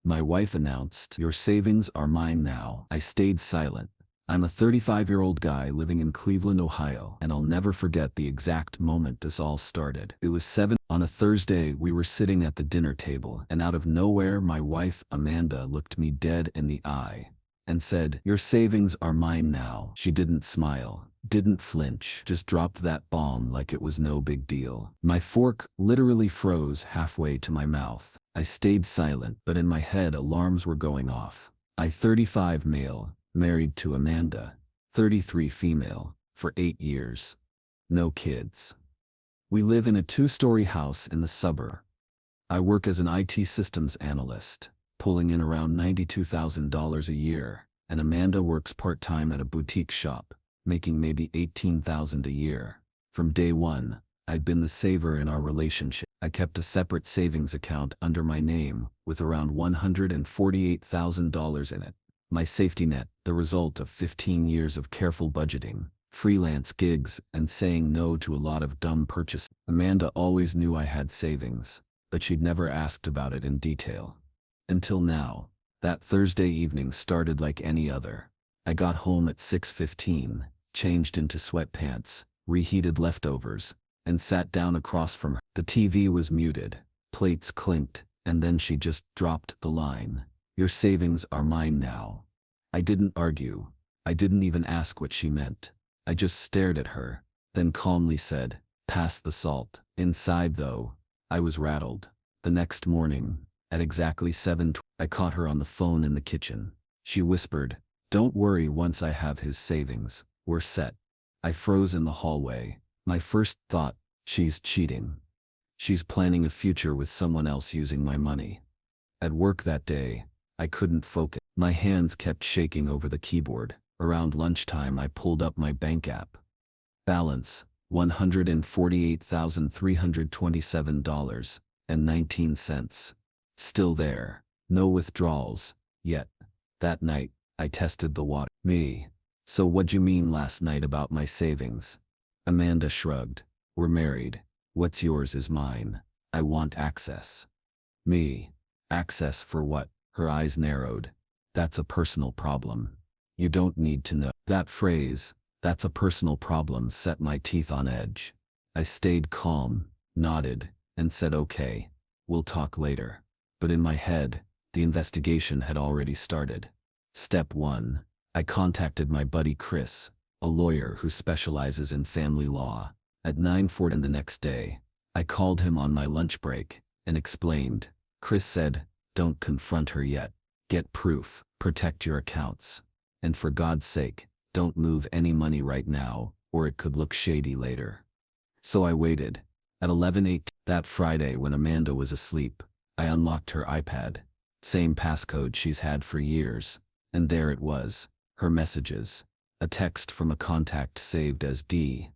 My wife announced, "Your savings are mine now." I stayed silent. I'm a 35-year-old guy living in Cleveland, Ohio, and I'll never forget the exact moment this all started. It was 7 on a Thursday. We were sitting at the dinner table, and out of nowhere my wife, Amanda, looked me dead in the eye and said, "Your savings are mine now." She didn't smile, didn't flinch, just dropped that bomb like it was no big deal. My fork literally froze halfway to my mouth. I stayed silent, but in my head alarms were going off. I 35 male, married to Amanda, 33 female, for 8 years. No kids. We live in a 2-story house in the suburb. I work as an IT systems analyst, pulling in around $92,000 a year, and Amanda works part-time at a boutique shop, making maybe $18,000 a year. From day one, I'd been the saver in our relationship. I kept a separate savings account under my name with around $148,000 in it. My safety net, the result of 15 years of careful budgeting, freelance gigs, and saying no to a lot of dumb purchases. Amanda always knew I had savings, but she'd never asked about it in detail. Until now. That Thursday evening started like any other. I got home at 6:15, changed into sweatpants, reheated leftovers, and sat down across from her. The TV was muted, plates clinked, and then she just dropped the line, "Your savings are mine now." I didn't argue. I didn't even ask what she meant. I just stared at her, then calmly said, "Pass the salt." Inside, though, I was rattled. The next morning, at exactly 7:20, I caught her on the phone in the kitchen. She whispered, "Don't worry, once I have his savings, we're set." I froze in the hallway. My first thought, she's cheating. She's planning a future with someone else using my money. At work that day, I couldn't focus. My hands kept shaking over the keyboard. Around lunchtime, I pulled up my bank app. Balance, $148,327.19. Still there. No withdrawals, yet. That night, I tested the water. "Me. So what'd you mean last night about my savings?" Amanda shrugged. "We're married. What's yours is mine. I want access." "Me. Access for what?" Her eyes narrowed. "That's a personal problem. You don't need to know." That phrase, "that's a personal problem," set my teeth on edge. I stayed calm, nodded, and said, "Okay, we'll talk later." But in my head, the investigation had already started. Step 1. I contacted my buddy Chris, a lawyer who specializes in family law. At 9:40 the next day, I called him on my lunch break and explained. Chris said, "Don't confront her yet. Get proof, protect your accounts. And for God's sake, don't move any money right now, or it could look shady later." So I waited. At 11:08 that Friday, when Amanda was asleep, I unlocked her iPad. Same passcode she's had for years. And there it was, her messages. A text from a contact saved as D.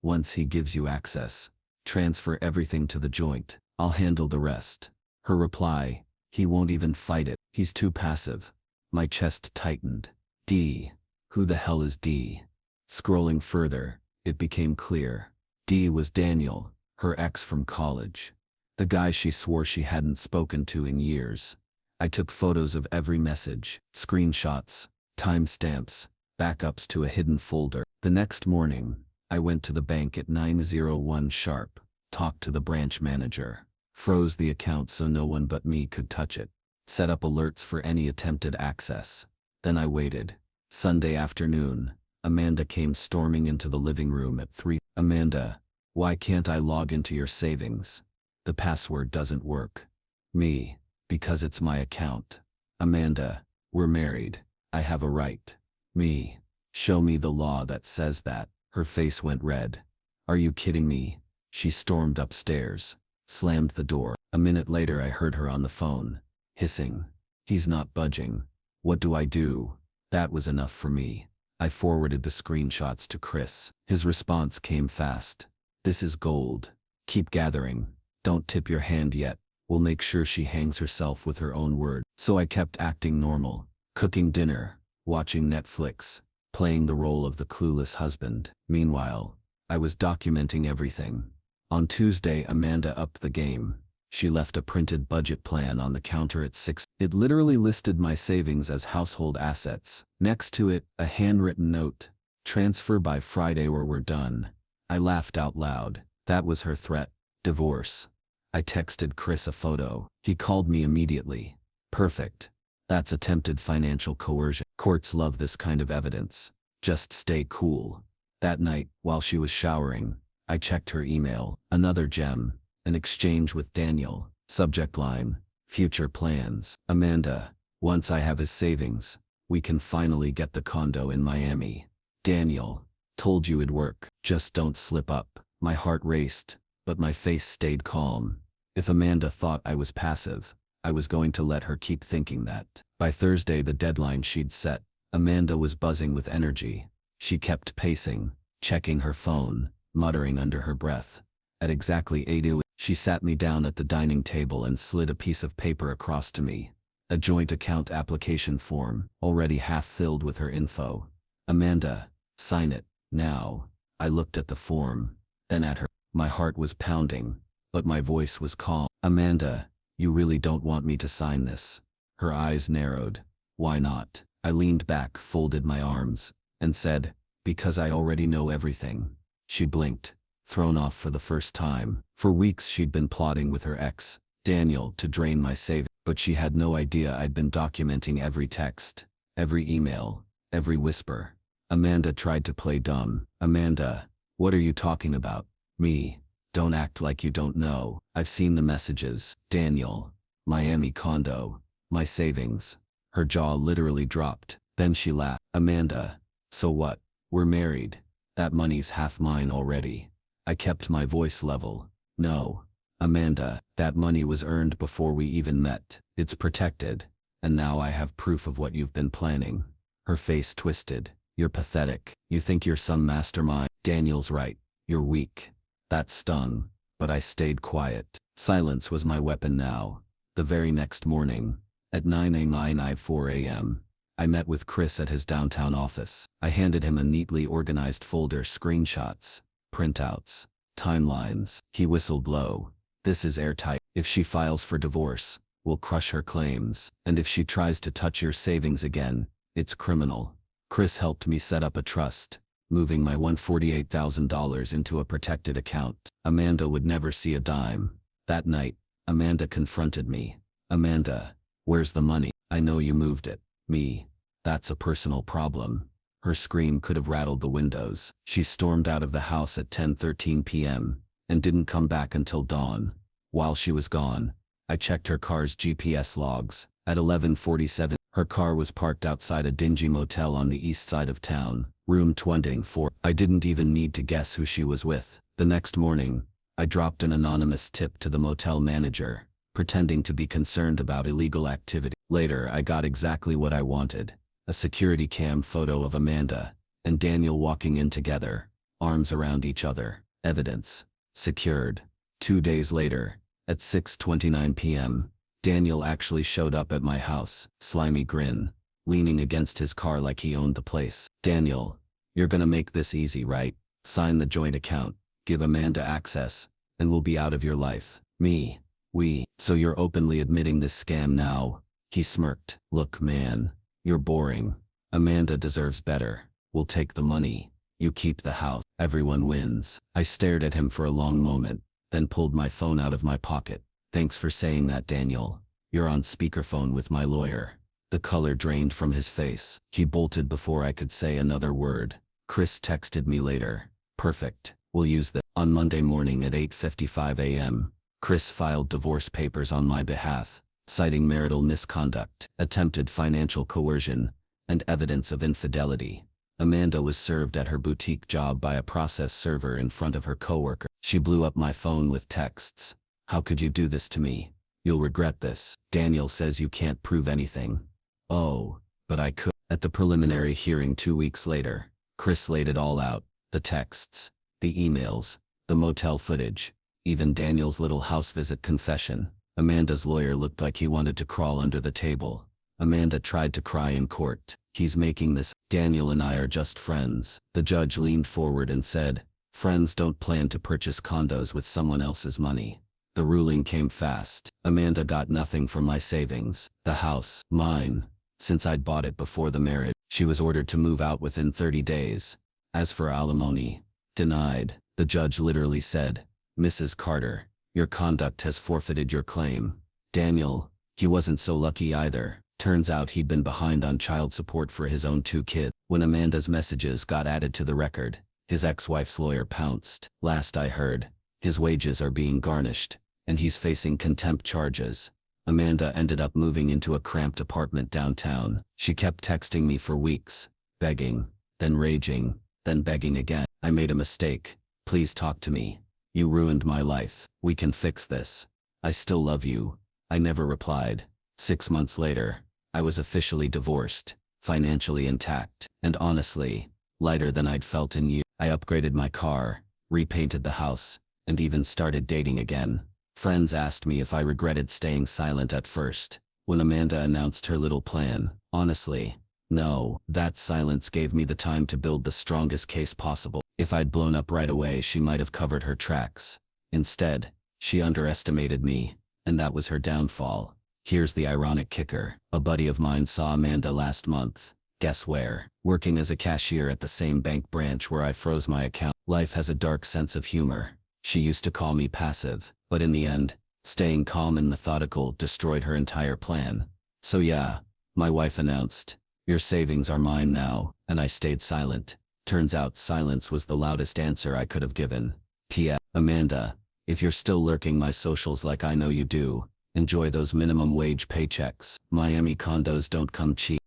"Once he gives you access, transfer everything to the joint. I'll handle the rest." Her reply, "He won't even fight it. He's too passive." My chest tightened. D. Who the hell is D? Scrolling further, it became clear. D was Daniel, her ex from college. The guy she swore she hadn't spoken to in years. I took photos of every message, screenshots, timestamps, backups to a hidden folder. The next morning, I went to the bank at 9:01 sharp, talked to the branch manager, froze the account so no one but me could touch it, set up alerts for any attempted access. Then I waited. Sunday afternoon, Amanda came storming into the living room at 3. "Amanda, why can't I log into your savings? The password doesn't work." Me. "Because it's my account." "Amanda, we're married. I have a right." Me. "Show me the law that says that." Her face went red. "Are you kidding me?" She stormed upstairs, slammed the door. A minute later I heard her on the phone, hissing. "He's not budging. What do I do?" That was enough for me. I forwarded the screenshots to Chris. His response came fast. "This is gold. Keep gathering. Don't tip your hand yet. We'll make sure she hangs herself with her own word." So I kept acting normal, cooking dinner, watching Netflix, playing the role of the clueless husband. Meanwhile, I was documenting everything. On Tuesday, Amanda upped the game. She left a printed budget plan on the counter at 6. It literally listed my savings as household assets. Next to it, a handwritten note. Transfer by Friday or we're done. I laughed out loud. That was her threat. Divorce. I texted Chris a photo. He called me immediately. Perfect. That's attempted financial coercion. Courts love this kind of evidence. Just stay cool. That night, while she was showering, I checked her email. Another gem. An exchange with Daniel. Subject line. Future plans. Amanda, once I have his savings, we can finally get the condo in Miami. Daniel, told you it'd work. Just don't slip up. My heart raced, but my face stayed calm. If Amanda thought I was passive, I was going to let her keep thinking that. By Thursday, the deadline she'd set, Amanda was buzzing with energy. She kept pacing, checking her phone, muttering under her breath. At exactly 8:00, she sat me down at the dining table and slid a piece of paper across to me. A joint account application form, already half filled with her info. Amanda, sign it, now. I looked at the form, then at her. My heart was pounding, but my voice was calm. Amanda, you really don't want me to sign this? Her eyes narrowed. Why not? I leaned back, folded my arms, and said, because I already know everything. She blinked, thrown off for the first time. For weeks she'd been plotting with her ex, Daniel, to drain my savings, but she had no idea I'd been documenting every text, every email, every whisper. Amanda tried to play dumb. Amanda, what are you talking about? Me. Don't act like you don't know. I've seen the messages. Daniel. Miami condo. My savings. Her jaw literally dropped. Then she laughed. Amanda. So what? We're married. That money's half mine already. I kept my voice level. No. Amanda, that money was earned before we even met. It's protected. And now I have proof of what you've been planning. Her face twisted. You're pathetic. You think you're some mastermind. Daniel's right. You're weak. That stung, but I stayed quiet. Silence was my weapon now. The very next morning, at 9:04 a.m., I met with Chris at his downtown office. I handed him a neatly organized folder, screenshots, printouts, timelines. He whistled low. This is airtight. If she files for divorce, we'll crush her claims. And if she tries to touch your savings again, it's criminal. Chris helped me set up a trust, moving my $148,000 into a protected account. Amanda would never see a dime. That night, Amanda confronted me. Amanda, where's the money? I know you moved it. Me. That's a personal problem. Her scream could have rattled the windows. She stormed out of the house at 10:13 p.m. and didn't come back until dawn. While she was gone, I checked her car's GPS logs. At 11:47, her car was parked outside a dingy motel on the east side of town, room 24. I didn't even need to guess who she was with. The next morning, I dropped an anonymous tip to the motel manager, pretending to be concerned about illegal activity. Later, I got exactly what I wanted. A security cam photo of Amanda and Daniel walking in together, arms around each other. Evidence. Secured. 2 days later, at 6:29 p.m., Daniel actually showed up at my house, slimy grin, leaning against his car like he owned the place. Daniel, you're gonna make this easy, right? Sign the joint account, give Amanda access, and we'll be out of your life. Me. We. So you're openly admitting this scam now? He smirked. Look, man, you're boring. Amanda deserves better. We'll take the money. You keep the house. Everyone wins. I stared at him for a long moment, then pulled my phone out of my pocket. Thanks for saying that, Daniel. You're on speakerphone with my lawyer. The color drained from his face. He bolted before I could say another word. Chris texted me later. Perfect. We'll use that. On Monday morning at 8:55 a.m., Chris filed divorce papers on my behalf, citing marital misconduct, attempted financial coercion, and evidence of infidelity. Amanda was served at her boutique job by a process server in front of her coworker. She blew up my phone with texts. How could you do this to me? You'll regret this. Daniel says you can't prove anything. Oh, but I could. At the preliminary hearing 2 weeks later, Chris laid it all out. The texts, the emails, the motel footage, even Daniel's little house visit confession. Amanda's lawyer looked like he wanted to crawl under the table. Amanda tried to cry in court. He's making this. Daniel and I are just friends. The judge leaned forward and said, friends don't plan to purchase condos with someone else's money. The ruling came fast. Amanda got nothing from my savings. The house, mine, since I'd bought it before the marriage. She was ordered to move out within 30 days. As for alimony, denied. The judge literally said, "Mrs. Carter, your conduct has forfeited your claim." Daniel, he wasn't so lucky either. Turns out he'd been behind on child support for his own 2 kids. When Amanda's messages got added to the record, his ex-wife's lawyer pounced. Last I heard, his wages are being garnished, and he's facing contempt charges. Amanda ended up moving into a cramped apartment downtown. She kept texting me for weeks, begging, then raging, then begging again. "I made a mistake. Please talk to me. You ruined my life. We can fix this. I still love you." I never replied. 6 months later, I was officially divorced, financially intact, and honestly, lighter than I'd felt in years. I upgraded my car, repainted the house, and even started dating again. Friends asked me if I regretted staying silent at first, when Amanda announced her little plan. Honestly, no. That silence gave me the time to build the strongest case possible. If I'd blown up right away, she might have covered her tracks. Instead, she underestimated me, and that was her downfall. Here's the ironic kicker. A buddy of mine saw Amanda last month. Guess where? Working as a cashier at the same bank branch where I froze my account. Life has a dark sense of humor. She used to call me passive, but in the end, staying calm and methodical destroyed her entire plan. So yeah, my wife announced, "Your savings are mine now," and I stayed silent. Turns out silence was the loudest answer I could have given. P.S. Amanda, if you're still lurking my socials like I know you do, enjoy those minimum wage paychecks. Miami condos don't come cheap.